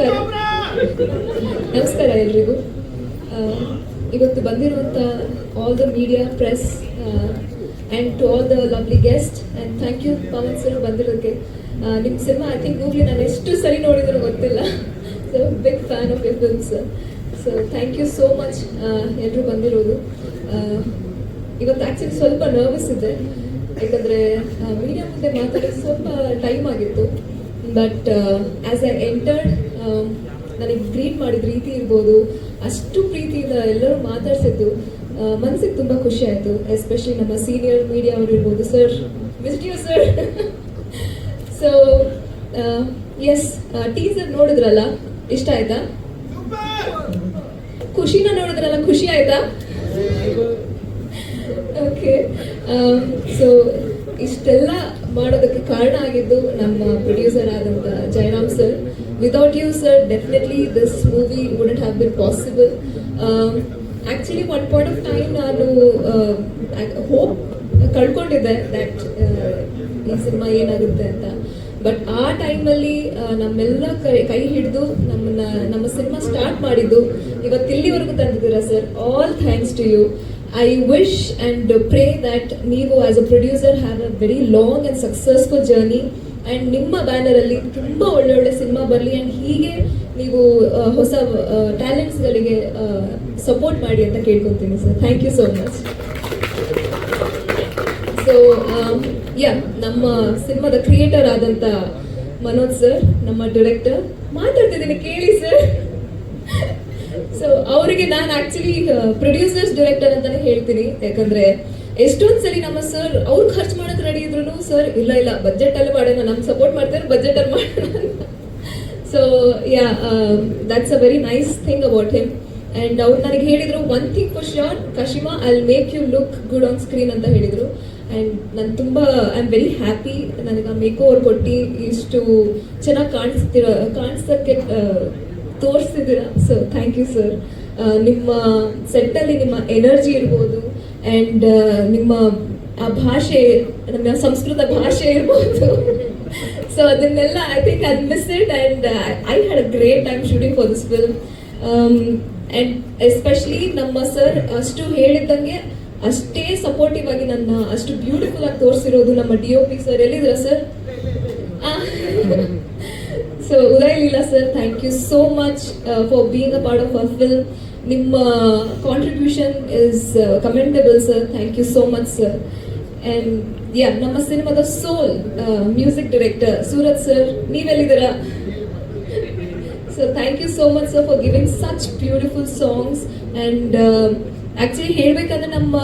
ನಮಸ್ಕಾರ ನಮಸ್ಕಾರ ಎಲ್ರಿಗೂ. ಇವತ್ತು ಬಂದಿರುವಂಥ all the media press and to all the lovely guest and thank you Pavan sir ಬಂದಿರೋದಕ್ಕೆ. ನಿಮ್ಮ ಸಿನಿಮಾ ಐ ಥಿಂಕ್ ಗೂಗ್ಲಿ ನಾನು ಎಷ್ಟು ಸರಿ ನೋಡಿದ್ರು ಗೊತ್ತಿಲ್ಲ. So big fan of your films. So thank you so much ಎಲ್ಲರೂ ಬಂದಿರೋದು. ಇವತ್ತು ಆ್ಯಕ್ಚುಲಿ ಸ್ವಲ್ಪ ನರ್ವಸ್ ಇದೆ, ಯಾಕಂದರೆ ಮೀಡಿಯಾ ಮುಂದೆ ಮಾತಾಡೋದು ಸ್ವಲ್ಪ ಟೈಮ್ ಆಗಿತ್ತು. ಬಟ್ ಆ್ಯಸ್ ಐ ಎಂಟರ್ಡ್, ನನಗೆ ಗ್ರೀಟ್ ಮಾಡಿದ ರೀತಿ ಇರ್ಬೋದು, ಅಷ್ಟು ಪ್ರೀತಿಯಿಂದ ಎಲ್ಲರೂ ಮಾತಾಡ್ಸಿದ್ದು ಮನಸ್ಸಿಗೆ ತುಂಬ ಖುಷಿ ಆಯಿತು. ಎಸ್ಪೆಷಲಿ ನಮ್ಮ ಸೀನಿಯರ್ ಮೀಡಿಯಾ ಅವರು ಇರ್ಬೋದು. Sir, missed you sir. So yes, teaser ನೋಡಿದ್ರಲ್ಲ, ಇಷ್ಟ ಆಯ್ತಾ? ಖುಷಿನ ನೋಡಿದ್ರಲ್ಲ, ಖುಷಿ ಆಯ್ತಾ? ಓಕೆ. ಸೊ ಇಷ್ಟೆಲ್ಲ ಮಾಡೋದಕ್ಕೆ ಕಾರಣ ಆಗಿದ್ದು ನಮ್ಮ ಪ್ರೊಡ್ಯೂಸರ್ ಆದಂಥ Jayaram sir. Without you sir, definitely this movie wouldn't have been possible. Actually one point of time ನಾನು ಹೋಪ್ ಕಳ್ಕೊಂಡಿದ್ದೆ ದ್ಯಾಟ್ ಈ ಸಿನಿಮಾ ಏನಾಗುತ್ತೆ ಅಂತ. ಬಟ್ ಆ ಟೈಮಲ್ಲಿ ನಮ್ಮೆಲ್ಲ ಕೈ ಹಿಡಿದು ನಮ್ಮ ಸಿನಿಮಾ ಸ್ಟಾರ್ಟ್ ಮಾಡಿದ್ದು ಇವತ್ತಿಲ್ಲಿವರೆಗೂ ತಂದಿದ್ದೀರಾ sir. All thanks to you. I wish and pray that ನೀವು as a producer have a very long and successful journey and ನಿಮ್ಮ ಬ್ಯಾನರಲ್ಲಿ ತುಂಬ ಒಳ್ಳೊಳ್ಳೆ ಸಿನಿಮಾ ಬರಲಿ ಆ್ಯಂಡ್ ಹೀಗೆ ನೀವು ಹೊಸ ಟ್ಯಾಲೆಂಟ್ಸ್ಗಳಿಗೆ ಸಪೋರ್ಟ್ ಮಾಡಿ ಅಂತ ಕೇಳ್ಕೊತೀನಿ sir. Thank you so much. So ನಮ್ಮ ಸಿನಿಮಾದ ಕ್ರಿಯೇಟರ್ ಆದಂಥ ಮನೋಜ್ ಸರ್, ನಮ್ಮ ಡೈರೆಕ್ಟರ್, ಮಾತಾಡ್ತಿದ್ದೀನಿ ಕೇಳಿ ಸರ್. ಸೊ ಅವರಿಗೆ ನಾನು ಆಕ್ಚುಲಿ ಪ್ರೊಡ್ಯೂಸರ್ಸ್ ಡೈರೆಕ್ಟರ್ ಅಂತಾನೆ ಹೇಳ್ತೀನಿ, ಯಾಕಂದ್ರೆ ಎಷ್ಟೊಂದ್ ಸರಿ ನಮ್ಮ ಸರ್ ಅವ್ರು ಖರ್ಚು ಮಾಡಕ್ ರೆಡಿ ಇದ್ರು ಸರ್ ಇಲ್ಲ ಬಜೆಟ್ ಅಲ್ಲಿ ಮಾಡೋಣ, ನಮ್ಗೆ ಸಪೋರ್ಟ್ ಮಾಡ್ತಾರೆ, ಬಜೆಟ್ ಅಲ್ಲಿ ಮಾಡೋಣ. So that's a very nice thing about him. And ಅವ್ರು ನನಗೆ ಹೇಳಿದ್ರು, one thing for sure Kashima, I will make you look good on screen ಅಂತ ಹೇಳಿದ್ರು. ಆ್ಯಂಡ್ ನಾನು ತುಂಬ ಐ ಆಮ್ ವೆರಿ ಹ್ಯಾಪಿ. ನನಗೆ ಆ ಮೇಕ್ ಓವರ್ ಕೊಟ್ಟು ಇಷ್ಟು ಚೆನ್ನಾಗಿ ಕಾಣಿಸೋಕ್ಕೆ ತೋರಿಸ್ತಿದ್ದೀರಾ. So thank you sir. ನಿಮ್ಮ ಸೆಟ್ಟಲ್ಲಿ ನಿಮ್ಮ ಎನರ್ಜಿ ಇರ್ಬೋದು ಆ್ಯಂಡ್ ನಿಮ್ಮ ಆ ಭಾಷೆ, ನಮ್ಮ ಸಂಸ್ಕೃತ ಭಾಷೆ ಇರ್ಬೋದು. ಸೊ ಅದನ್ನೆಲ್ಲ I think I miss it and I had a great time shooting for this film. And especially ನಮ್ಮ ಸರ್ ಅಷ್ಟು ಹೇಳಿದ್ದಂಗೆ ಅಷ್ಟೇ ಸಪೋರ್ಟಿವ್ ಆಗಿ ನನ್ನ ಅಷ್ಟು ಬ್ಯೂಟಿಫುಲ್ ಆಗಿ ತೋರಿಸಿರೋದು ನಮ್ಮ DOP ಸರ್. ಎಲ್ಲಿದ್ದೀರಾ sir? So Uday Leela sir, thank you so much for being a part of our film. ನಿಮ್ಮ contribution is commendable sir. Thank you so much sir. And ನಮ್ಮ ಸಿನಿಮಾದ soul music director Surath sir, ನೀವೆಲ್ಲಿದ್ದೀರಾ? So thank you so much sir for giving such beautiful songs. And actually ಹೇಳಬೇಕಂದ್ರೆ ನಮ್ಮ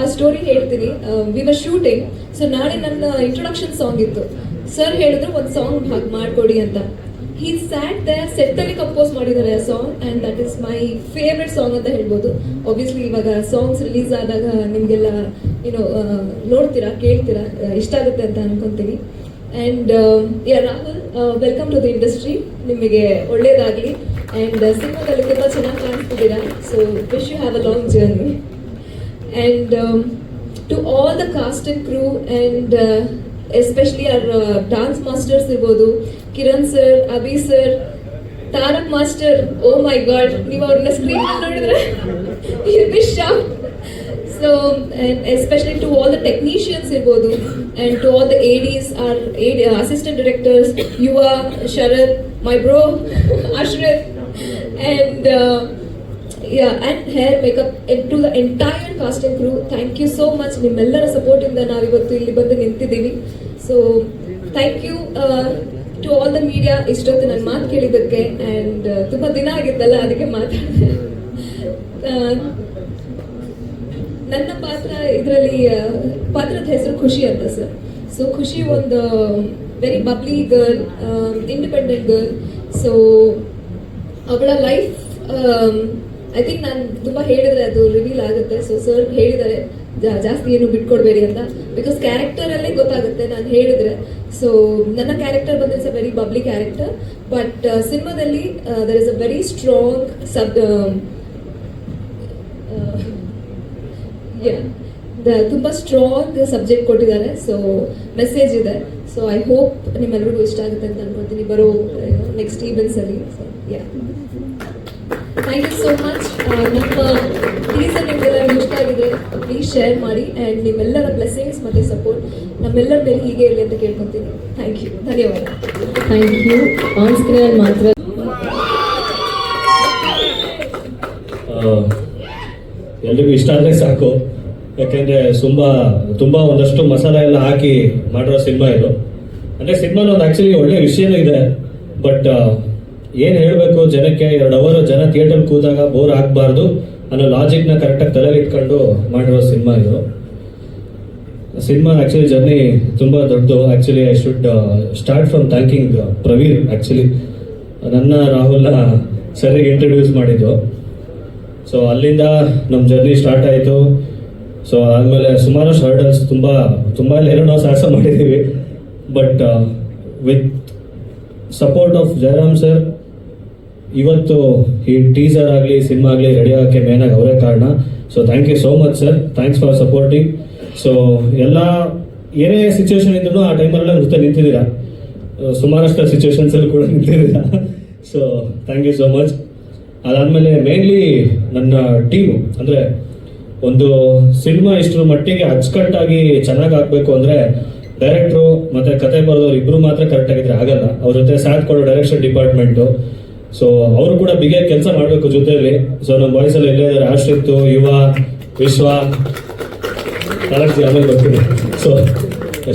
ಆ story ಹೇಳ್ತೀನಿ. We were shooting. So ನಾಳೆ ನನ್ನ introduction song ಇತ್ತು. ಸರ್ ಹೇಳಿದ್ರು ಒಂದು ಸಾಂಗ್ ಹಾಗೆ ಮಾಡಿಕೊಡಿ ಅಂತ. ಹಿ ಸ್ಯಾಟ್ ದೇರ್, ಸೆಟ್ಟಲ್ಲಿ ಕಂಪೋಸ್ ಮಾಡಿದ್ದಾರೆ ಆ song and that is my favourite song ಅಂತ ಹೇಳ್ಬೋದು. ಆಬ್ವಿಯಸ್ಲಿ ಇವಾಗ ಸಾಂಗ್ಸ್ ರಿಲೀಸ್ ಆದಾಗ ನಿಮಗೆಲ್ಲ ನೋಡ್ತೀರಾ, ಕೇಳ್ತೀರಾ, ಇಷ್ಟ ಆಗುತ್ತೆ ಅಂತ ಅನ್ಕೊಂತೀನಿ. And Rahul, welcome to the industry. ನಿಮಗೆ ಒಳ್ಳೇದಾಗಲಿ ಆ್ಯಂಡ್ ಸಿನಿಮಾದಲ್ಲಿ ತುಂಬ ಚೆನ್ನಾಗಿ ಕಾಣಿಸ್ತಿದ್ದೀರಾ. So wish you have a long journey. And to all the cast and crew and especially ಅವರ ಡಾನ್ಸ್ ಮಾಸ್ಟರ್ಸ್ ಇರ್ಬೋದು, Kiran sir, Abhi sir, Tarak master. Oh my god, ನೀವು ಅವ್ರನ್ನ ಸ್ಕ್ರೀನ್ ನೋಡಿದ್ರೆ you'll be shocked. So and especially to all the technicians ಇರ್ಬೋದು and to all the ADs, our assistant directors, Yuva, Sharad, my bro Ashraf, and and hair makeup, and to the entire cast and crew, thank you so much. ನಿಮ್ಮೆಲ್ಲರ support ಇಂದ ನಾವು ಇವತ್ತು ಇಲ್ಲಿ ಬಂದು ನಿಂತಿದ್ದೀವಿ. So thank you to all the media. ಇಷ್ಟೊತ್ತು ನನ್ನ ಮಾತು ಕೇಳಿದ್ದಕ್ಕೆ ಆ್ಯಂಡ್ ತುಂಬ ದಿನ ಆಗಿತ್ತಲ್ಲ, ಅದಕ್ಕೆ ಮಾತಾಡಿದೆ. ನನ್ನ ಪಾತ್ರ ಇದರಲ್ಲಿ ಪಾತ್ರದ ಹೆಸರು ಖುಷಿ ಅಂತ ಸರ್. ಸೊ ಖುಷಿ ಒಂದು very bubbly girl, independent girl. So ಅವಳ ಲೈಫ್ ಐ ಥಿಂಕ್ ನಾನು ತುಂಬ ಹೇಳಿದ್ರೆ ಅದು ರಿವೀಲ್ ಆಗುತ್ತೆ. ಸೊ ಸರ್ ಹೇಳಿದ್ದಾರೆ ಜಾಸ್ತಿ ಏನು ಬಿಟ್ಕೊಡ್ಬೇಡಿ ಅಂತ, ಬಿಕಾಸ್ ಕ್ಯಾರೆಕ್ಟರಲ್ಲೇ ಗೊತ್ತಾಗುತ್ತೆ ನಾನು ಹೇಳಿದ್ರೆ. ಸೊ ನನ್ನ ಕ್ಯಾರೆಕ್ಟರ್ ಬಂದು it's a very bubbly character, but ಸಿನಿಮಾದಲ್ಲಿ there is a very strong ತುಂಬ ಸ್ಟ್ರಾಂಗ್ ಸಬ್ಜೆಕ್ಟ್ ಕೊಟ್ಟಿದ್ದಾರೆ. ಸೊ ಮೆಸೇಜ್ ಇದೆ. ಸೊ ಐ ಹೋಪ್ ನಿಮ್ಮೆಲ್ಲರಿಗೂ ಇಷ್ಟ ಆಗುತ್ತೆ ಅಂತ ಅನ್ಕೊಳ್ತೀನಿ. ಬರೋ ನೆಕ್ಸ್ಟ್ ಈವೆಂಟ್ಸಲ್ಲಿ. So ya, thank you so much. ನಮ್ಮ ಟೀಸರ್ ನಿಮ್ಗೆಲ್ಲರಿಗೂ ಇಷ್ಟ ಆಗಿದೆ, ಪ್ಲೀಸ್ ಶೇರ್ ಮಾಡಿ ಆ್ಯಂಡ್ ನಿಮ್ಮೆಲ್ಲರ ಬ್ಲೆಸ್ಸಿಂಗ್ಸ್ ಮತ್ತು ಸಪೋರ್ಟ್ ನಮ್ಮೆಲ್ಲರ ಮೇಲೆ ಹೀಗೆ ಇರಲಿ ಅಂತ ಕೇಳ್ಕೊತೀನಿ. ಥ್ಯಾಂಕ್ ಯು, ಧನ್ಯವಾದ. Thank you. ಆನ್ ಸ್ಕ್ರೀನ್ ಮಾತ್ರ ಎಲ್ರಿಗೂ ಇಷ್ಟ ಆದರೆ ಸಾಕು. ಯಾಕೆಂದರೆ ತುಂಬ ಒಂದಷ್ಟು ಮಸಾಲ ಎಲ್ಲ ಹಾಕಿ ಮಾಡಿರೋ ಸಿನಿಮಾ ಇದು. ಅಂದರೆ ಸಿನಿಮಾನ ಒಂದು ಆ್ಯಕ್ಚುಲಿ ಒಳ್ಳೆ ವಿಷಯನೂ ಇದೆ, ಬಟ್ ಏನು ಹೇಳಬೇಕು ಜನಕ್ಕೆ, 2 ಅವರ್ ಜನ ಥಿಯೇಟರ್ ಕೂತಾಗ ಬೋರ್ ಆಗಬಾರ್ದು ಅನ್ನೋ ಲಾಜಿಕ್ನ ಕರೆಕ್ಟಾಗಿ ತಲೆಯಲ್ಲಿ ಇಟ್ಕೊಂಡು ಮಾಡಿರೋ ಸಿನಿಮಾ ಇದು. ಸಿನಿಮಾ ಆ್ಯಕ್ಚುಲಿ ಜರ್ನಿ ತುಂಬ ದೊಡ್ಡದು. Actually I should start from thanking Pravir. Actually ನನ್ನ ರಾಹುಲ್ನ ಸರಿಗೆ ಇಂಟ್ರಡ್ಯೂಸ್ ಮಾಡಿದ್ದು. ಸೊ ಅಲ್ಲಿಂದ ನಮ್ಮ ಜರ್ನಿ ಸ್ಟಾರ್ಟ್ ಆಯಿತು. ಸೊ ಆದಮೇಲೆ ಸುಮಾರು ಹರ್ಡಲ್ಸ್ ತುಂಬ ಏನೋ ನಾವು ಸಾಹಸ ಮಾಡಿದ್ದೀವಿ. But with support of Jayaram sir ಇವತ್ತು ಈ ಟೀಸರ್ ಆಗಲಿ ಸಿನಿಮಾ ಆಗಲಿ ರೆಡಿ ಆಗೋಕ್ಕೆ ಮೇನಾಗಿ ಅವರೇ ಕಾರಣ. So thank you so much sir, thanks for supporting. So ಎಲ್ಲ ಏನೇ ಸಿಚುವೇಶನ್ ಇದ್ರೂ ಆ ಟೈಮಲ್ಲ ಜೊತೆ ನಿಂತಿದ್ದೀರಾ, ಸುಮಾರಷ್ಟು ಸಿಚುವೇಶನ್ಸಲ್ಲಿ ಕೂಡ ನಿಂತಿದ್ದೀರಾ. So thank you so much. ಅದಾದಮೇಲೆ ಮೇನ್ಲಿ ನನ್ನ ಟೀಮು, ಅಂದರೆ ಒಂದು ಸಿನಿಮಾ ಇಷ್ಟರ ಮಟ್ಟಿಗೆ ಅಚ್ಚುಕಟ್ಟಾಗಿ ಚೆನ್ನಾಗಿ ಆಗಬೇಕು ಅಂದರೆ ಡೈರೆಕ್ಟ್ರು ಮತ್ತು ಕತೆ ಬರೆದವ್ರು ಇಬ್ಬರು ಮಾತ್ರ ಕರೆಕ್ಟಾಗಿದ್ರೆ ಆಗಲ್ಲ. ಅವ್ರ ಜೊತೆ ಸಾಥ್ ಕೊಡೋ ಡೈರೆಕ್ಷನ್ ಡಿಪಾರ್ಟ್ಮೆಂಟು. ಸೊ ಅವರು ಕೂಡ ಬಿಗಿಯಾಗಿ ಕೆಲಸ ಮಾಡಬೇಕು ಜೊತೆಯಲ್ಲಿ. ಸೊ ನಮ್ಮ ಬಾಯ್ಸಲ್ಲಿ ಎಲ್ಲೇ ಇದ್ದಾರೆ, ಆಶ್ರಿತ್ತು, ಯುವ, ವಿಶ್ವ, ಆಮೇಲೆ ಬರ್ತೀನಿ. ಸೊ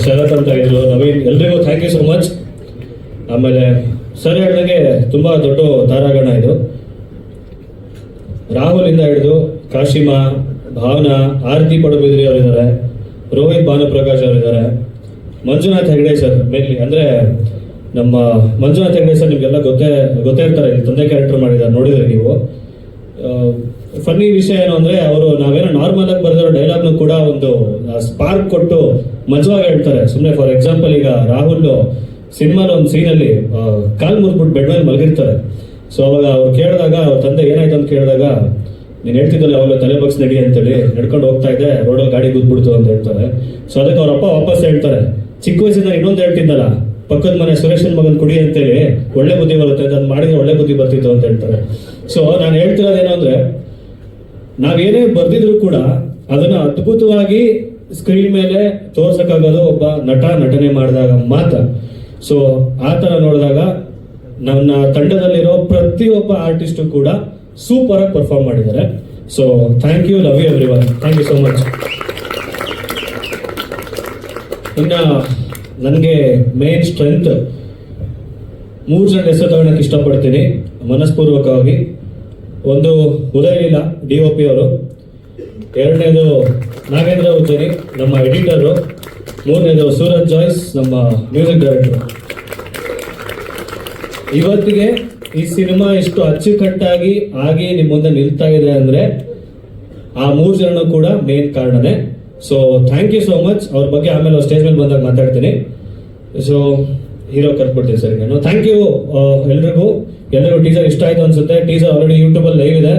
ಶರತ್ ಅಂತ ಇದ್ರು, ನವೀನ್, ಎಲ್ರಿಗೂ ಥ್ಯಾಂಕ್ ಯು ಸೋ ಮಚ್. ಆಮೇಲೆ ಸರ್ ಹೇಳಿದಂಗೆ ತುಂಬ ದೊಡ್ಡ ತಾರಾಗಣ ಇದು. ರಾಹುಲಿಂದ ಹಿಡಿದು ಕಾಶಿಮಾ, ಭಾವನಾ, ಆರತಿ ಪಡುಬಿದ್ರಿ ಅವರಿದ್ದಾರೆ, ರೋಹಿತ್ ಭಾನುಪ್ರಕಾಶ್ ಅವರಿದ್ದಾರೆ, ಮಂಜುನಾಥ್ ಹೆಗಡೆ ಸರ್ ಮೇನ್ಲಿ. ಅಂದರೆ ನಮ್ಮ ಮಂಜುನಾಥ್ ಹೆಗಡೆ ಸರ್ ನಿಮಗೆಲ್ಲ ಗೊತ್ತೇ ಇರ್ತಾರೆ, ತಂದೆ ಕ್ಯಾರೆಕ್ಟರ್ ಮಾಡಿದ್ದಾರೆ, ನೋಡಿದ್ರೆ ನೀವು. ಫನ್ನಿ ವಿಷಯ ಏನು ಅಂದರೆ ಅವರು ನಾವೇನೋ ನಾರ್ಮಲ್ ಆಗಿ ಬರೆದಿರೋ ಡೈಲಾಗ್ನು ಕೂಡ ಒಂದು ಸ್ಪಾರ್ಕ್ ಕೊಟ್ಟು ಮಜವಾಗಿ ಹೇಳ್ತಾರೆ. ಸುಮ್ಮನೆ ಫಾರ್ ಎಕ್ಸಾಂಪಲ್ ಈಗ ರಾಹುಲ್ ಸಿನಿಮಾದ ಒಂದು ಸೀನಲ್ಲಿ ಕಾಲು ಮುರಿದ್ಬಿಟ್ಟು ಬೆಡ್ ಮೇಲೆ ಮಲಗಿರ್ತಾರೆ. ಸೊ ಅವಾಗ ಅವ್ರು ಕೇಳಿದಾಗ, ಅವ್ರ ತಂದೆ ಏನಾಯ್ತು ಅಂತ ಕೇಳಿದಾಗ, ನೀನು ಹೇಳ್ತಿದ್ದಲ್ಲ ಅವಾಗ ತಲೆ ಬಗ್ಸ್ ನಡಿ ಅಂತೇಳಿ ನಡ್ಕೊಂಡು ಹೋಗ್ತಾ ಇದ್ದೆ, ರೋಡಲ್ಲಿ ಗಾಡಿ ಗುದ್ಬಿಡ್ತು ಅಂತ ಹೇಳ್ತಾರೆ. ಸೊ ಅದಕ್ಕೆ ಅವ್ರ ಅಪ್ಪ ವಾಪಸ್ ಹೇಳ್ತಾರೆ, ಚಿಕ್ಕ ವಯಸ್ಸಿಂದ ಇನ್ನೊಂದು ಹೇಳ್ತಿದ್ದಲ್ಲ, ಪಕ್ಕದ ಮನೆ ಸುರೇಶನ್ ಮಗನ್ ಕುಡಿ ಅಂತೇಳಿ ಒಳ್ಳೆ ಬುದ್ಧಿ ಬರುತ್ತೆ, ಅದು ಮಾಡಿದ್ರೆ ಒಳ್ಳೆ ಬುದ್ಧಿ ಬರ್ತಿತ್ತು ಅಂತ ಹೇಳ್ತಾರೆ. ಸೊ ನಾನು ಹೇಳ್ತಿರೋದೇನು ಅಂದರೆ, ನಾವೇನೇ ಬರ್ದಿದ್ರು ಕೂಡ ಅದನ್ನು ಅದ್ಭುತವಾಗಿ ಸ್ಕ್ರೀನ್ ಮೇಲೆ ತೋರ್ಸಕ್ಕಾಗೋದು ಒಬ್ಬ ನಟನೆ ಮಾಡಿದಾಗ ಮಾತ್ರ. ಸೊ ಆ ಥರ ನೋಡಿದಾಗ ನನ್ನ ತಂಡದಲ್ಲಿರೋ ಪ್ರತಿಯೊಬ್ಬ ಆರ್ಟಿಸ್ಟು ಕೂಡ ಸೂಪರ್ ಆಗಿ ಪರ್ಫಾರ್ಮ್ ಮಾಡಿದ್ದಾರೆ. So thank you, love you everyone, thank you so much. ಇನ್ನು ನನಗೆ ಮೇನ್ ಸ್ಟ್ರೆಂತ್ 3 ಜನ ಹೆಸರು ತಗೊಳಕ್ಕೆ ಇಷ್ಟಪಡ್ತೀನಿ ಮನಸ್ಪೂರ್ವಕವಾಗಿ. ಒಂದು ಉದಯ ಲೀಲಾ DOP ಅವರು, 2ನೇದು ನಾಗೇಂದ್ರ ಉಜ್ಜನಿ ನಮ್ಮ ಎಡಿಟರು, 3ನೇದು ಸೂರಜ್ ಜಾಯ್ಸ್ ನಮ್ಮ ಮ್ಯೂಸಿಕ್ ಡೈರೆಕ್ಟರ್. ಇವತ್ತಿಗೆ ಈ ಸಿನಿಮಾ ಇಷ್ಟು ಅಚ್ಚುಕಟ್ಟಾಗಿ ಆಗಿ ನಿಮ್ಮ ಮುಂದೆ ನಿಲ್ತಾ ಇದೆ ಅಂದರೆ ಆ 3 ಜನ ಕೂಡ ಮೇನ್ ಕಾರಣನೇ. So thank you so much. ಅವ್ರ ಬಗ್ಗೆ ಆಮೇಲೆ ಸ್ಟೇಜ್ ಮೇಲೆ ಬಂದಾಗ ಮಾತಾಡ್ತೀನಿ. ಸೊ ಹೀರೋ ಕರ್ಬಿಡ್ತೀನಿ ಸರಿ ನಾನು. ಥ್ಯಾಂಕ್ ಯು ಎಲ್ರಿಗೂ ಟೀಸರ್ ಇಷ್ಟ ಆಯ್ತು ಅನ್ಸುತ್ತೆ. ಟೀಸರ್ ಆಲ್ರೆಡಿ ಯೂಟ್ಯೂಬಲ್ಲಿ ಲೈವ್ ಇದೆ.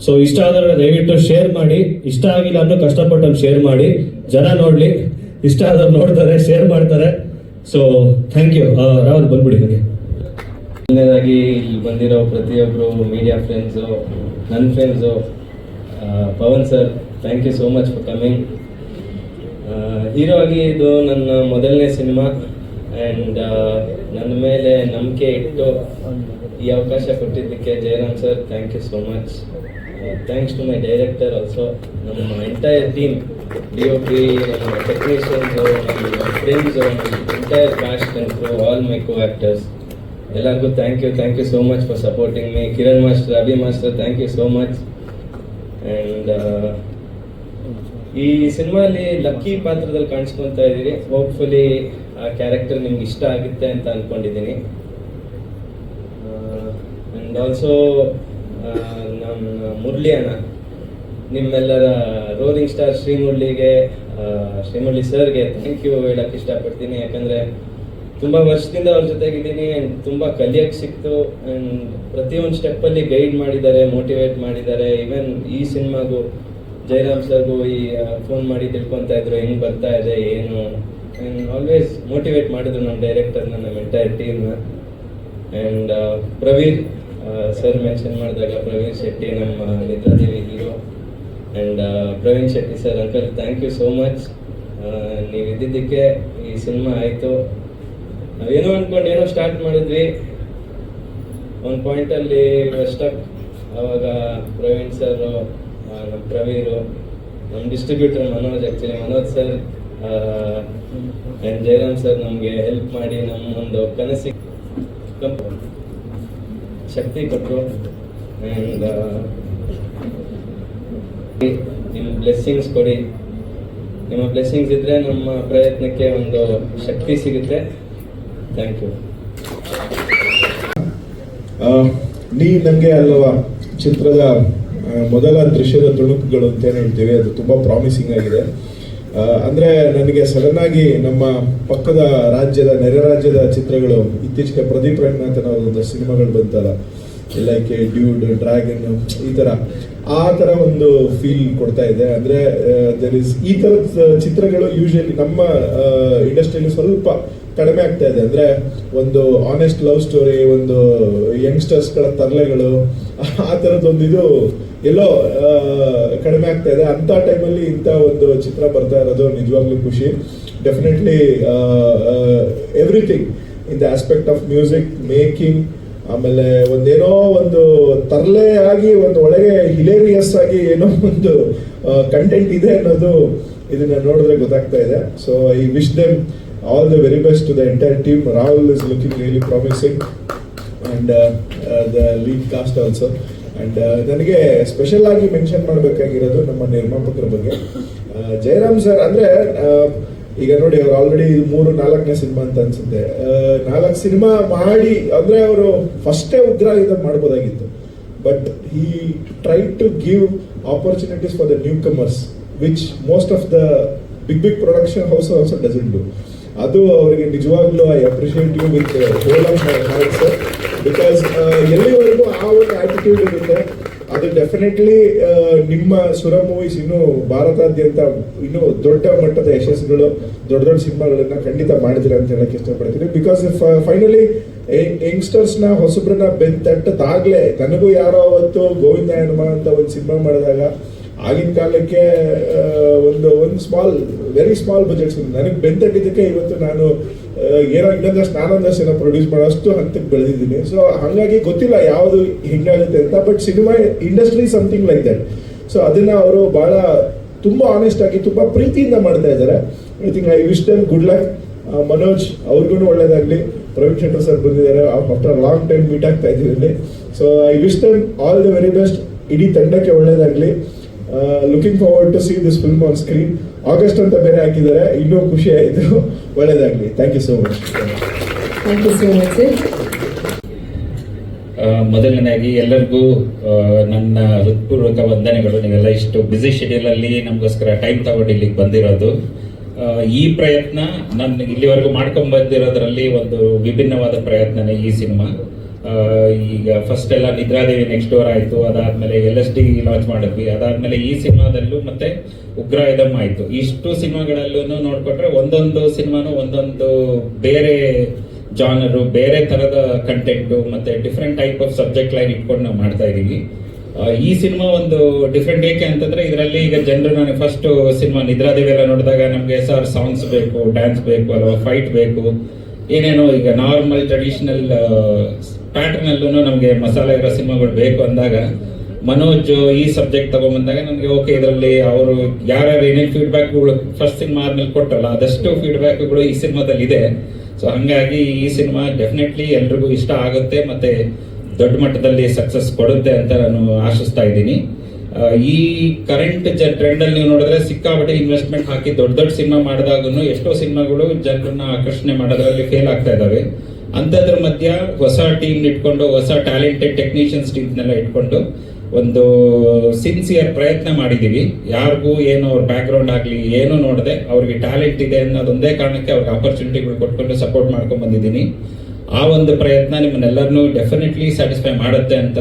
ಸೊ ಇಷ್ಟ ಆದರೆ ದಯವಿಟ್ಟು ಶೇರ್ ಮಾಡಿ, ಇಷ್ಟ ಆಗಿಲ್ಲ ಅಂದ್ರೆ ಕಷ್ಟಪಟ್ಟು ಶೇರ್ ಮಾಡಿ, ಜನ ನೋಡಲಿ, ಇಷ್ಟ ಆದವ್ರು ನೋಡ್ತಾರೆ, ಶೇರ್ ಮಾಡ್ತಾರೆ. So thank you. ರಾಹುಲ್ ಬಂದ್ಬಿಡಿ ನನಗೆ. ಮೊದಲನೇದಾಗಿ ಇಲ್ಲಿ ಬಂದಿರೋ ಪ್ರತಿಯೊಬ್ಬರು ಮೀಡಿಯಾ ಫ್ರೆಂಡ್ಸು, ನನ್ನ friends, Pavan sir, thank you so much for coming. Hero ಆಗಿ ಇದು ನನ್ನ ಮೊದಲನೇ ಸಿನಿಮಾ ಆ್ಯಂಡ್ ನನ್ನ ಮೇಲೆ ನಂಬಿಕೆ ಇಟ್ಟು ಈ ಅವಕಾಶ ಕೊಟ್ಟಿದ್ದಕ್ಕೆ Jayaram sir, thank you so much. Thanks to my director also, ನಮ್ಮ ಎಂಟೈರ್ ಟೀಮ್, DOP, ನಮ್ಮ ಟೆಕ್ನಿಷಿಯನ್ಸು, ನಮ್ಮ ಫ್ರೆಂಡ್ಸು, ನಮ್ಮ entire cast and crew, all my co actors, ಎಲ್ಲರಿಗೂ thank you so much for supporting me. Kiran master, Abhi master, thank you so much. And ಈ ಸಿನಿಮಾಲಿ lucky ಪಾತ್ರದಲ್ಲಿ ಕಾಣಿಸ್ಕೊತಾ ಇದ್ದೀರಿ. Hopefully ಆ ಕ್ಯಾರೆಕ್ಟರ್ ನಿಮ್ಗೆ ಇಷ್ಟ ಆಗುತ್ತೆ ಅಂತ ಅಂದ್ಕೊಂಡಿದ್ದೀನಿ. ಆ್ಯಂಡ್ ಆಲ್ಸೋ ನಮ್ಮ ಮುರಳಿ ಅಣ್ಣ, ನಿಮ್ಮೆಲ್ಲರ ರೋಲಿಂಗ್ ಸ್ಟಾರ್ ಶ್ರೀಮುರಳಿ ಸರ್ಗೆ ಥ್ಯಾಂಕ್ ಯು ಹೇಳಕ್ಕೆ ಇಷ್ಟಪಡ್ತೀನಿ. ಯಾಕಂದರೆ ತುಂಬ ವರ್ಷದಿಂದ ಅವ್ರ ಜೊತೆಗಿದ್ದೀನಿ ಆ್ಯಂಡ್ ತುಂಬ ಕಲಿಯೋಕ್ಕೆ ಸಿಕ್ತು. ಆ್ಯಂಡ್ ಪ್ರತಿಯೊಂದು ಸ್ಟೆಪ್ಪಲ್ಲಿ ಗೈಡ್ ಮಾಡಿದ್ದಾರೆ, ಮೋಟಿವೇಟ್ ಮಾಡಿದ್ದಾರೆ. ಈವನ್ ಈ ಸಿನಿಮಾಗೂ ಜಯರಾಮ್ ಸರ್ಗೂ ಫೋನ್ ಮಾಡಿ ತಿಳ್ಕೊತಾ ಇದ್ರು ಹೆಂಗೆ ಬರ್ತಾ ಇದೆ ಏನು, ಆ್ಯಂಡ್ ಆಲ್ವೇಸ್ ಮೋಟಿವೇಟ್ ಮಾಡಿದ್ರು ನಮ್ಮ ಡೈರೆಕ್ಟರ್ನ, ನಮ್ಮ ಎಂಟೈರ್ ಟೀಮ್ನ. ಆ್ಯಂಡ್ ಪ್ರವೀರ್ ಸರ್ ಮೆನ್ಷನ್ ಮಾಡಿದಾಗ ಪ್ರವೀಣ್ ಶೆಟ್ಟಿ ನಮ್ಮ Nidradevi hero and Praveen Shetty sir uncle thank you so much. ನೀವು ಇದ್ದಿದ್ದಕ್ಕೆ ಈ ಸಿನಿಮಾ ಆಯಿತು. ನಾವೇನೋ ಅಂದ್ಕೊಂಡು ಏನೋ ಸ್ಟಾರ್ಟ್ ಮಾಡಿದ್ವಿ, ಒಂದು ಪಾಯಿಂಟಲ್ಲಿ ಸ್ಟಕ್. ಆವಾಗ ಪ್ರವೀಣ್ ಸರ್, ನಮ್ಮ ಪ್ರವೀರು, ನಮ್ಮ distributor Manoj sir and Jayaram sir ನಮಗೆ ಹೆಲ್ಪ್ ಮಾಡಿ ನಮ್ಮ ಒಂದು ಕನಸಿಗೆ ಶಕ್ತಿ ಕೊಟ್ಟರು. ಆ್ಯಂಡ್ ನಿಮ್ಮ ಬ್ಲೆಸ್ಸಿಂಗ್ಸ್ ಕೊಡಿ. ನಿಮ್ಮ ಬ್ಲೆಸ್ಸಿಂಗ್ಸ್ ಇದ್ದರೆ ನಮ್ಮ ಪ್ರಯತ್ನಕ್ಕೆ ಒಂದು ಶಕ್ತಿ ಸಿಗುತ್ತೆ. Thank you. ನೀ ನನಗೆ ಅಲ್ಲವಾ ಚಿತ್ರದ ಮೊದಲ ದೃಶ್ಯದ ತುಣುಕುಗಳು ಅಂತೇನು ಹೇಳ್ತೀವಿ, ಅದು ತುಂಬ ಪ್ರಾಮಿಸಿಂಗ್ ಆಗಿದೆ. ಅಂದರೆ ನನಗೆ ಸಡನ್ ಆಗಿ ನಮ್ಮ ಪಕ್ಕದ ರಾಜ್ಯದ ನೆರೆ ರಾಜ್ಯದ ಚಿತ್ರಗಳು ಇತ್ತೀಚೆಗೆ ಪ್ರದೀಪ್ ರಂಗನಾಥನ್ ಅವರೊಂದು ಸಿನಿಮಾಗಳು ಬಂತಲ್ಲ, ಲೈಕ್ ಡ್ಯೂಡ್, ಡ್ರ್ಯಾಗನ್, ಆ ಥರ ಒಂದು ಫೀಲ್ ಕೊಡ್ತಾ ಇದೆ. ಅಂದರೆ ಈ ಥರದ ಚಿತ್ರಗಳು ಯೂಶಲಿ ನಮ್ಮ ಇಂಡಸ್ಟ್ರಿಯಲ್ಲಿ ಸ್ವಲ್ಪ ಕಡಿಮೆ ಆಗ್ತಾ ಇದೆ. ಅಂದರೆ ಒಂದು ಆನೆಸ್ಟ್ ಲವ್ ಸ್ಟೋರಿ, ಒಂದು ಯಂಗ್ಸ್ಟರ್ಸ್ಗಳ ತರಲೆಗಳು, ಆ ಥರದ್ದೊಂದು ಇದು ಎಲ್ಲೋ ಕಡಿಮೆ ಆಗ್ತಾ ಇದೆ. ಅಂಥ ಟೈಮಲ್ಲಿ ಇಂಥ ಒಂದು ಚಿತ್ರ ಬರ್ತಾ ಇರೋದು ನಿಜವಾಗ್ಲೂ ಖುಷಿ. Definitely everything in the aspect of music making, ಆಮೇಲೆ ಒಂದೇನೋ ಒಂದು ತರಲೆ ಆಗಿ ಒಂದು ಒಳಗೆ ಹಿಲೇರಿಯಸ್ ಆಗಿ ಏನೋ ಒಂದು ಕಂಟೆಂಟ್ ಇದೆ ಅನ್ನೋದು ಇದನ್ನ ನೋಡಿದ್ರೆ ಗೊತ್ತಾಗ್ತಾ ಇದೆ. So I wish them all the very best to the entire team. Rahul is looking really promising and the lead cast also. And ನನಗೆ ಸ್ಪೆಷಲ್ ಆಗಿ ಮೆನ್ಷನ್ ಮಾಡಬೇಕಾಗಿರೋದು ನಮ್ಮ ನಿರ್ಮಾಪಕರ ಬಗ್ಗೆ. ಜಯರಾಮ್ ಸರ್ ಅಂದರೆ ಈಗ ನೋಡಿ, ಅವ್ರು ಆಲ್ರೆಡಿ 3-4ನೇ ಸಿನಿಮಾ ಅಂತ ಅನ್ಸುತ್ತೆ. 4 ಸಿನಿಮಾ ಮಾಡಿ ಅಂದರೆ ಅವರು ಫಸ್ಟೇ ಉಗ್ರ ಇದನ್ನು ಮಾಡ್ಬೋದಾಗಿತ್ತು. But he try to give opportunities for the newcomers, which most of the big production house also doesn't do. ಅದು ಅವರಿಗೆ ನಿಜವಾಗ್ಲೂ I appreciate you with whole of my heart sir. Because ಎಲ್ಲಿವರೆಗೂ ಆ ಒಂದು ಆಟಿಟ್ಯೂಡ್ ಇರುತ್ತೆ, ಅದು definitely ನಿಮ್ಮ ಸುರ ಮೂವೀಸ್ ಇನ್ನೂ ಭಾರತಾದ್ಯಂತ ಇನ್ನೂ ದೊಡ್ಡ ಮಟ್ಟದ ಯಶಸ್ಸುಗಳು, ದೊಡ್ಡ ದೊಡ್ಡ ಸಿನಿಮಾಗಳನ್ನ ಖಂಡಿತ ಮಾಡಿದಿರ ಅಂತ ಹೇಳಕ್ಕೆ ಇಷ್ಟಪಡ್ತೀನಿ. ಬಿಕಾಸ್ ಫೈನಲಿ ಯಂಗ್ಸ್ಟರ್ಸ್ನ ಹೊಸಬ್ರನ್ನ ಬೆಂತಟ್ಟದಾಗ್ಲೇ ನನಗೂ ಯಾರೋ ಅವತ್ತು ಗೋವಿಂದ ಹನುಮ ಅಂತ ಒಂದು ಸಿನಿಮಾ ಮಾಡಿದಾಗ ಆಗಿನ ಕಾಲಕ್ಕೆ ಒಂದು ಸ್ಮಾಲ್, ವೆರಿ ಸ್ಮಾಲ್ ಬಜೆಟ್ಸ್ ನನಗೆ ಬೆಂತಟ್ಟಿದ್ದಕ್ಕೆ ಇವತ್ತು ನಾನು ಏನೋ ನಾನೊಂದಷ್ಟು ಏನೋ ಪ್ರೊಡ್ಯೂಸ್ ಮಾಡೋಷ್ಟು ಹಂತಕ್ಕೆ ಬೆಳೆದಿದ್ದೀನಿ. ಸೊ ಹಾಗಾಗಿ ಗೊತ್ತಿಲ್ಲ ಯಾವುದು ಹೆಂಗಾಗುತ್ತೆ ಅಂತ, but cinema industry something like that. So ಅದನ್ನ ಅವರು ಬಹಳ ತುಂಬ ಆನೆಸ್ಟ್ ಆಗಿ ತುಂಬ ಪ್ರೀತಿಯಿಂದ ಮಾಡ್ತಾ ಇದ್ದಾರೆ. I think I wish them good luck. Manoj ಅವ್ರಿಗೂ ಒಳ್ಳೇದಾಗಲಿ. ಪ್ರವೀಣ್ ಶೆಟ್ಟರ್ ಸರ್ ಬಂದಿದ್ದಾರೆ, ಆಫ್ಟರ್ ಲಾಂಗ್ ಟೈಮ್ ಮೀಟ್ ಆಗ್ತಾ ಇದ್ದೀವಿ. So I wish them all the very best. ಇಡೀ ತಂಡಕ್ಕೆ ಒಳ್ಳೇದಾಗಲಿ. Looking forward to see this film on screen. August ಅಂತ ಬೇರೆ ಹಾಕಿದ್ದಾರೆ, ಇನ್ನೂ ಖುಷಿ ಆಯಿತು. ಒಳ್ಳೇದಾಗಲಿ. Thank you so much. Thank you so much sir. ಮೊದಲನೇದಾಗಿ ಎಲ್ಲರಿಗೂ ನನ್ನ ಹೃತ್ಪೂರ್ವಕ ವಂದನೆಗಳು. ನೀವೆಲ್ಲ ಇಷ್ಟು ಬ್ಯುಸಿ ಶೆಡ್ಯೂಲಲ್ಲಿ ನಮಗೋಸ್ಕರ ಟೈಮ್ ತಗೊಂಡು ಇಲ್ಲಿಗೆ ಬಂದಿರೋದು. ಈ ಪ್ರಯತ್ನ ನಾನು ಇಲ್ಲಿವರೆಗೂ ಮಾಡ್ಕೊಂಡು ಬಂದಿರೋದ್ರಲ್ಲಿ ಒಂದು ವಿಭಿನ್ನವಾದ ಪ್ರಯತ್ನನೇ ಈ ಸಿನಿಮಾ. ಈಗ ಫಸ್ಟ್ ಎಲ್ಲ ನಿದ್ರಾದೇವಿ ನೆಕ್ಸ್ಟ್ ಡೋರ್ ಆಯಿತು, ಅದಾದಮೇಲೆ LSD ಲಾಂಚ್ ಮಾಡಿದ್ವಿ, ಅದಾದಮೇಲೆ ಈ ಸಿನಿಮಾದಲ್ಲೂ ಮತ್ತೆ ಉಗ್ರ ಇದಮ್ ಆಯಿತು. ಇಷ್ಟು ಸಿನಿಮಾಗಳಲ್ಲೂ ನೋಡ್ಕೊಂಡ್ರೆ ಒಂದೊಂದು ಸಿನಿಮಾನು ಒಂದೊಂದು ಬೇರೆ ಜಾನರು, ಬೇರೆ ಥರದ ಕಂಟೆಂಟು ಮತ್ತು different type of subject line ಇಟ್ಕೊಂಡು ನಾವು ಮಾಡ್ತಾ ಇದ್ದೀವಿ. ಈ ಸಿನಿಮಾ ಒಂದು ಡಿಫ್ರೆಂಟ್ ಏಕೆ ಅಂತಂದರೆ, ಇದರಲ್ಲಿ ಈಗ ಜನರು ನನಗೆ ಫಸ್ಟ್ ಸಿನಿಮಾ ನಿದ್ರಾದೇವಿ ಎಲ್ಲ ನೋಡಿದಾಗ ನಮಗೆ ಸಾಂಗ್ಸ್ ಬೇಕು, ಡ್ಯಾನ್ಸ್ ಬೇಕು, ಅಥವಾ ಫೈಟ್ ಬೇಕು, ಏನೇನೋ ಈಗ ನಾರ್ಮಲ್ ಟ್ರೆಡಿಷನಲ್ ಪ್ಯಾಟರ್ನ್ ಅಲ್ಲೂ ನಮಗೆ ಮಸಾಲೆ ಇರೋ ಸಿನಿಮಾಗಳು ಬೇಕು ಅಂದಾಗ ಮನೋಜ್ ಈ ಸಬ್ಜೆಕ್ಟ್ ತಗೊಂಡ್ಬಂದಾಗ ನನಗೆ ಓಕೆ, ಇದರಲ್ಲಿ ಅವರು ಯಾರ್ಯಾರು ಏನೇನು ಫೀಡ್ಬ್ಯಾಕ್ಗಳು ಫಸ್ಟ್ ಸಿನಿಮಾ ಆದ್ಮೇಲೆ ಕೊಟ್ಟಲ್ಲ ಅದಷ್ಟು ಫೀಡ್ಬ್ಯಾಕ್ಗಳು ಈ ಸಿನಿಮಾದಲ್ಲಿ ಇದೆ. ಸೊ ಹಾಗಾಗಿ ಈ ಸಿನಿಮಾ ಡೆಫಿನೆಟ್ಲಿ ಎಲ್ರಿಗೂ ಇಷ್ಟ ಆಗುತ್ತೆ ಮತ್ತೆ ದೊಡ್ಡ ಮಟ್ಟದಲ್ಲಿ ಸಕ್ಸಸ್ ಕೊಡುತ್ತೆ ಅಂತ ನಾನು ಆಶಿಸ್ತಾ ಇದ್ದೀನಿ. ಈ ಕರೆಂಟ್ ಟ್ರೆಂಡಲ್ಲಿ ನೀವು ನೋಡಿದ್ರೆ ಸಿಕ್ಕಾಪಟ್ಟೆ ಇನ್ವೆಸ್ಟ್ಮೆಂಟ್ ಹಾಕಿ ದೊಡ್ಡ ದೊಡ್ಡ ಸಿನಿಮಾ ಮಾಡಿದಾಗೂ ಎಷ್ಟೋ ಸಿನಿಮಾಗಳು ಜನರನ್ನ ಆಕರ್ಷಣೆ ಮಾಡೋದ್ರಲ್ಲಿ ಫೇಲ್ ಆಗ್ತಾ ಇದ್ದಾವೆ. ಅಂಥದ್ರ ಮಧ್ಯ ಹೊಸ ಟೀಮ್ ಇಟ್ಕೊಂಡು, ಹೊಸ ಟ್ಯಾಲೆಂಟೆಡ್ ಟೆಕ್ನಿಷಿಯನ್ಸ್ ಟೀಮ್ನೆಲ್ಲ ಇಟ್ಕೊಂಡು ಒಂದು ಸಿನ್ಸಿಯರ್ ಪ್ರಯತ್ನ ಮಾಡಿದ್ದೀವಿ. ಯಾರಿಗೂ ಏನು ಅವ್ರ ಬ್ಯಾಕ್ಗ್ರೌಂಡ್ ಆಗಲಿ ಏನೂ ನೋಡದೆ ಅವ್ರಿಗೆ ಟ್ಯಾಲೆಂಟ್ ಇದೆ ಅನ್ನೋದೊಂದೇ ಕಾರಣಕ್ಕೆ ಅವ್ರಿಗೆ ಆಪರ್ಚುನಿಟಿಗಳು ಕೊಟ್ಕೊಂಡು ಸಪೋರ್ಟ್ ಮಾಡ್ಕೊಂಡು ಬಂದಿದ್ದೀನಿ. ಆ ಒಂದು ಪ್ರಯತ್ನ ನಿಮ್ಮನ್ನೆಲ್ಲರನ್ನೂ ಡೆಫಿನೆಟ್ಲಿ ಸ್ಯಾಟಿಸ್ಫೈ ಮಾಡುತ್ತೆ ಅಂತ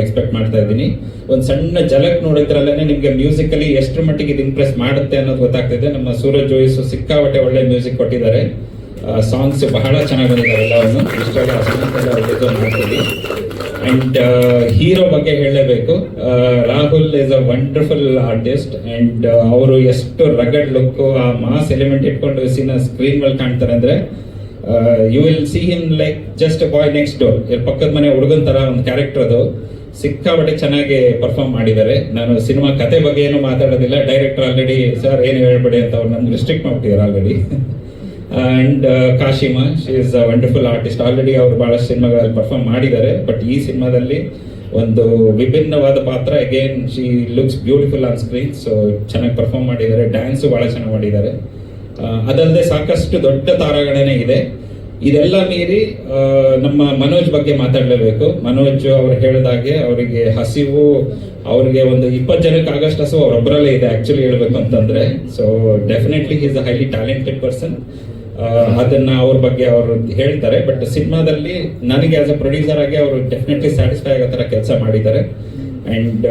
ಎಕ್ಸ್ಪೆಕ್ಟ್ ಮಾಡ್ತಾ ಇದ್ದೀನಿ. ಒಂದು ಸಣ್ಣ ಝಲಕ್ ನೋಡಿದ್ರಲ್ಲೇ ನಿಮಗೆ ಮ್ಯೂಸಿಕಲಿ ಎಷ್ಟರ ಮಟ್ಟಿಗೆ ಇದು ಇಂಪ್ರೆಸ್ ಮಾಡುತ್ತೆ ಅನ್ನೋದು ಗೊತ್ತಾಗ್ತಿದೆ. ನಮ್ಮ ಸೂರಜ್ ಜೋಯಿಸು ಸಿಕ್ಕಾಪಟ್ಟೆ ಒಳ್ಳೆ ಮ್ಯೂಸಿಕ್ ಕೊಟ್ಟಿದ್ದಾರೆ. ಸಾಂಗ್ಸ್ ಬಹಳ ಚೆನ್ನಾಗಿ ಬಂದಿದ್ದಾರೆ ಎಲ್ಲವನ್ನು. ಇಷ್ಟೆಲ್ಲ ಆ ಸಾಂಗ್ಸ್ ಎಲ್ಲ ರಿಲೀಸ್ ಮಾಡ್ತೀವಿ. ಆ್ಯಂಡ್ ಹೀರೋ ಬಗ್ಗೆ ಹೇಳಲೇಬೇಕು. Rahul is a wonderful artist and ಅವರು ಎಷ್ಟು ರಗಡ್ ಲುಕ್ಕು, ಆ ಮಾಸ್ ಎಲಿಮೆಂಟ್ ಇಟ್ಕೊಂಡು ಸ್ಕ್ರೀನ್ ಮೇಲೆ ಕಾಣ್ತಾರೆ ಅಂದರೆ you will see him like just boy next door, ಪಕ್ಕದ ಮನೆ ಹುಡುಗನ ಥರ ಒಂದು ಕ್ಯಾರೆಕ್ಟರ್ ಅದು. ಸಿಕ್ಕಾಪಟ್ಟೆ ಚೆನ್ನಾಗಿ ಪರ್ಫಾರ್ಮ್ ಮಾಡಿದ್ದಾರೆ. ನಾನು ಸಿನಿಮಾ ಕತೆ ಬಗ್ಗೆ ಏನು ಮಾತಾಡೋದಿಲ್ಲ, ಡೈರೆಕ್ಟರ್ ಆಲ್ರೆಡಿ ಸರ್ ಏನು ಹೇಳ್ಬೇಡಿ ಅಂತ ಅವ್ರು ನಮ್ಗೆ ರಿಸ್ಟ್ರಿಕ್ಟ್ ಮಾಡ್ತಿದ್ದಾರೆ already. And Kashima, she is a wonderful artist. Already ಅವರು ಭಾಳಷ್ಟು ಸಿನಿಮಾಗಳಲ್ಲಿ ಪರ್ಫಾರ್ಮ್ ಮಾಡಿದ್ದಾರೆ, ಬಟ್ ಈ ಸಿನಿಮಾದಲ್ಲಿ ಒಂದು ವಿಭಿನ್ನವಾದ ಪಾತ್ರ. Again she looks beautiful on screen. So ಚೆನ್ನಾಗಿ ಪರ್ಫಾರ್ಮ್ ಮಾಡಿದ್ದಾರೆ, ಡ್ಯಾನ್ಸು ಭಾಳ ಚೆನ್ನಾಗಿ ಮಾಡಿದ್ದಾರೆ. ಅದಲ್ಲದೆ ಸಾಕಷ್ಟು ದೊಡ್ಡ ತಾರಾಗಣನೆ ಇದೆ. ಇದೆಲ್ಲ ಮೀರಿ ನಮ್ಮ ಮನೋಜ್ ಬಗ್ಗೆ ಮಾತಾಡಲೇಬೇಕು. ಮನೋಜ್ ಅವ್ರು ಹೇಳಿದಾಗೆ ಅವರಿಗೆ ಹಸಿವು, ಅವ್ರಿಗೆ ಒಂದು 20 ಜನಕ್ಕೆ ಆಗಷ್ಟು ಹಸಿವು ಅವರೊಬ್ಬರಲ್ಲೇ ಇದೆ ಆ್ಯಕ್ಚುಲಿ ಹೇಳ್ಬೇಕು ಅಂತಂದರೆ. So definitely is a highly talented person. ಅದನ್ನ ಅವ್ರ ಬಗ್ಗೆ ಅವರು ಹೇಳ್ತಾರೆ. ಬಟ್ ಸಿನಿಮಾದಲ್ಲಿ ನನಗೆ ಆಸ್ ಅ ಪ್ರೊಡ್ಯೂಸರ್ ಆಗಿ ಅವರು ಡೆಫಿನೆಟ್ಲಿ ಸ್ಯಾಟಿಸ್ಫೈ ಆಗೋ ಥರ ಕೆಲಸ ಮಾಡಿದ್ದಾರೆ. ಆ್ಯಂಡ್